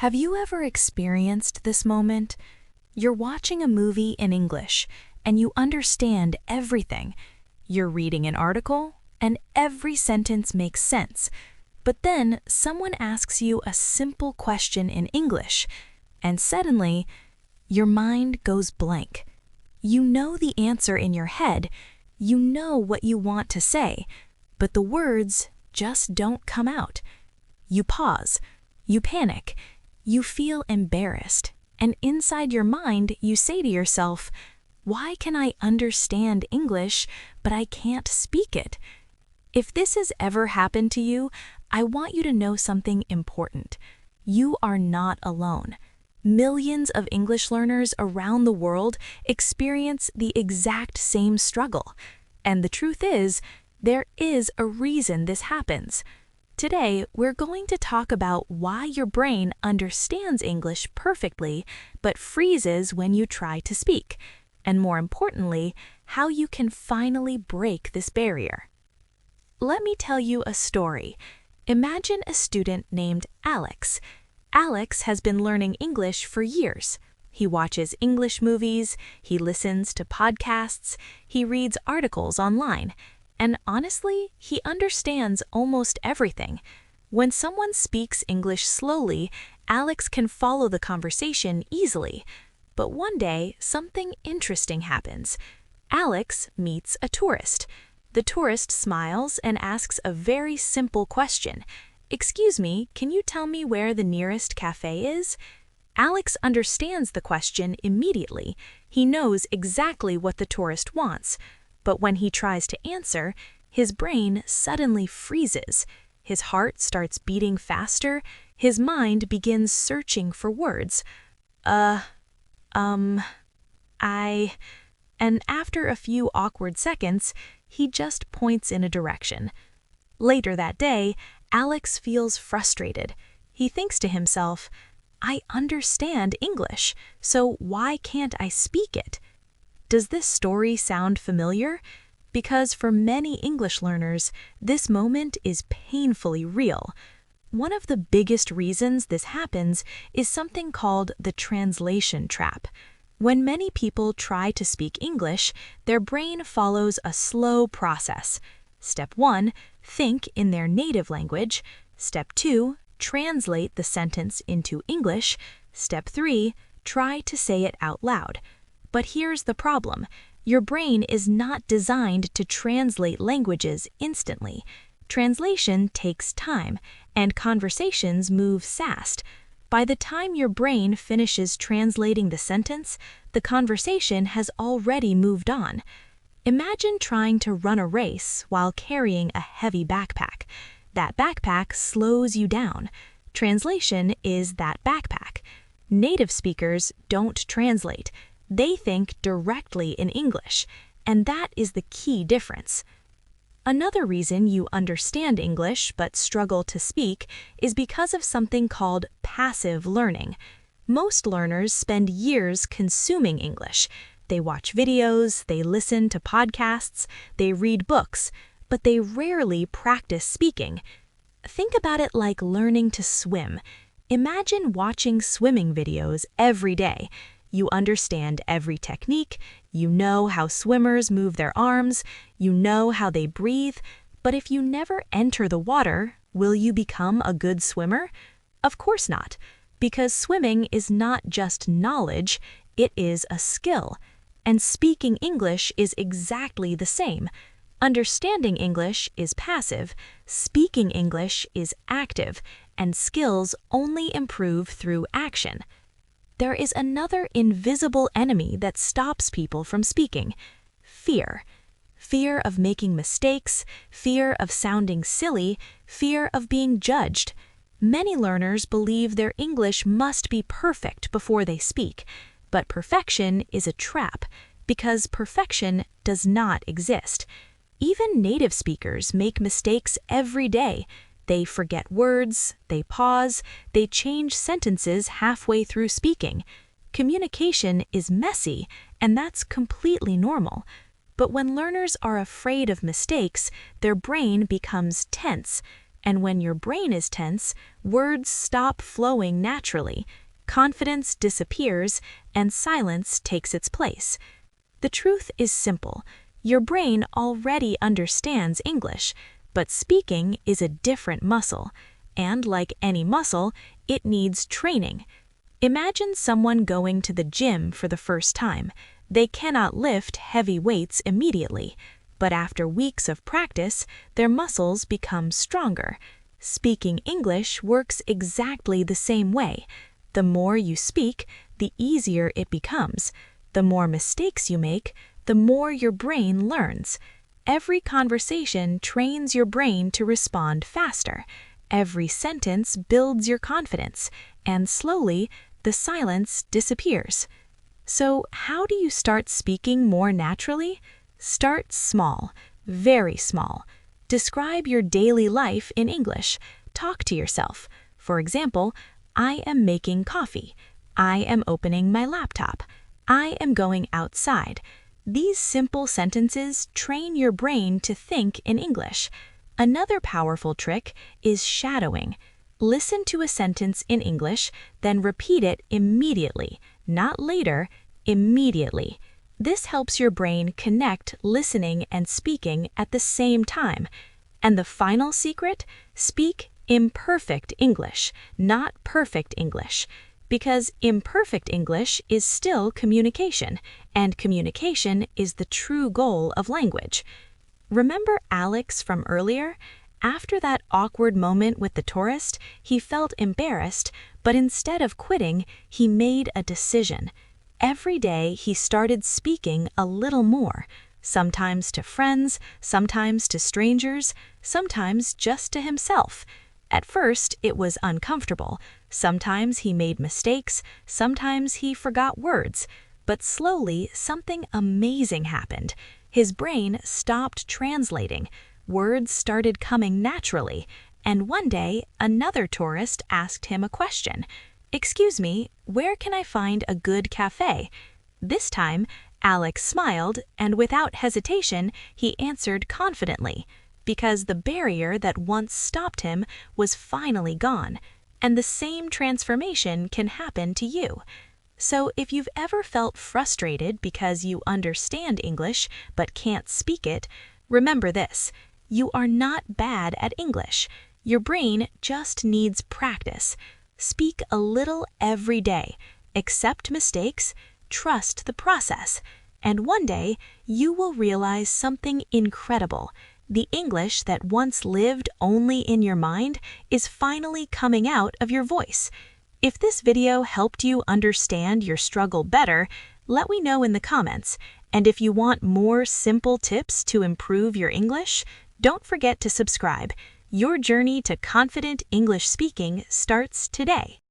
Have you ever experienced this moment? You're watching a movie in English, and you understand everything. You're reading an article, and every sentence makes sense. But then someone asks you a simple question in English, and suddenly, your mind goes blank. You know the answer in your head, you know what you want to say, but the words just don't come out. You pause, you panic, you feel embarrassed, and inside your mind you say to yourself, "Why can I understand English, but I can't speak it?" If this has ever happened to you, I want you to know something important. You are not alone. Millions of English learners around the world experience the exact same struggle. And the truth is, there is a reason this happens. Today, we're going to talk about why your brain understands English perfectly but freezes when you try to speak, and more importantly, how you can finally break this barrier. Let me tell you a story. Imagine a student named Alex. Alex has been learning English for years. He watches English movies, he listens to podcasts, he reads articles online, and honestly, he understands almost everything. When someone speaks English slowly, Alex can follow the conversation easily. But one day, something interesting happens. Alex meets a tourist. The tourist smiles and asks a very simple question. "Excuse me, can you tell me where the nearest cafe is?" Alex understands the question immediately. He knows exactly what the tourist wants. But when he tries to answer, his brain suddenly freezes. His heart starts beating faster. His mind begins searching for words. I... And after a few awkward seconds, he just points in a direction. Later that day, Alex feels frustrated. He thinks to himself, "I understand English, so why can't I speak it?" Does this story sound familiar? Because for many English learners, this moment is painfully real. One of the biggest reasons this happens is something called the translation trap. When many people try to speak English, their brain follows a slow process. Step 1, think in their native language. Step 2, translate the sentence into English. Step 3, try to say it out loud. But here's the problem. Your brain is not designed to translate languages instantly. Translation takes time, and conversations move fast. By the time your brain finishes translating the sentence, the conversation has already moved on. Imagine trying to run a race while carrying a heavy backpack. That backpack slows you down. Translation is that backpack. Native speakers don't translate. They think directly in English, and that is the key difference. Another reason you understand English but struggle to speak is because of something called passive learning. Most learners spend years consuming English. They watch videos, they listen to podcasts, they read books, but they rarely practice speaking. Think about it like learning to swim. Imagine watching swimming videos every day. You understand every technique, you know how swimmers move their arms, you know how they breathe, but if you never enter the water, will you become a good swimmer? Of course not, because swimming is not just knowledge, it is a skill. And speaking English is exactly the same. Understanding English is passive, speaking English is active, and skills only improve through action. There is another invisible enemy that stops people from speaking: fear. Fear of making mistakes, fear of sounding silly, fear of being judged. Many learners believe their English must be perfect before they speak, but perfection is a trap, because perfection does not exist. Even native speakers make mistakes every day. They forget words, they pause, they change sentences halfway through speaking. Communication is messy, and that's completely normal. But when learners are afraid of mistakes, their brain becomes tense. And when your brain is tense, words stop flowing naturally, confidence disappears, and silence takes its place. The truth is simple. Your brain already understands English, but speaking is a different muscle, and like any muscle, it needs training. Imagine someone going to the gym for the first time. They cannot lift heavy weights immediately, but after weeks of practice, their muscles become stronger. Speaking English works exactly the same way. The more you speak, the easier it becomes. The more mistakes you make, the more your brain learns. Every conversation trains your brain to respond faster. Every sentence builds your confidence, and slowly, the silence disappears. So, how do you start speaking more naturally? Start small, very small. Describe your daily life in English. Talk to yourself. For example, I am making coffee. I am opening my laptop. I am going outside. These simple sentences train your brain to think in English. Another powerful trick is shadowing. Listen to a sentence in English, then repeat it immediately, not later, immediately. This helps your brain connect listening and speaking at the same time. And the final secret? Speak imperfect English, not perfect English. Because imperfect English is still communication, and communication is the true goal of language. Remember Alex from earlier? After that awkward moment with the tourist, he felt embarrassed, but instead of quitting, he made a decision. Every day he started speaking a little more, sometimes to friends, sometimes to strangers, sometimes just to himself. At first, it was uncomfortable. Sometimes he made mistakes, sometimes he forgot words. But slowly, something amazing happened. His brain stopped translating. Words started coming naturally. And one day, another tourist asked him a question. "Excuse me, where can I find a good cafe?" This time, Alex smiled, and without hesitation, he answered confidently, because the barrier that once stopped him was finally gone. And the same transformation can happen to you. So if you've ever felt frustrated because you understand English but can't speak it, remember this: you are not bad at English. Your brain just needs practice. Speak a little every day. Accept mistakes. Trust the process. And one day, you will realize something incredible. The English that once lived only in your mind is finally coming out of your voice. If this video helped you understand your struggle better, let me know in the comments. And if you want more simple tips to improve your English, don't forget to subscribe. Your journey to confident English speaking starts today.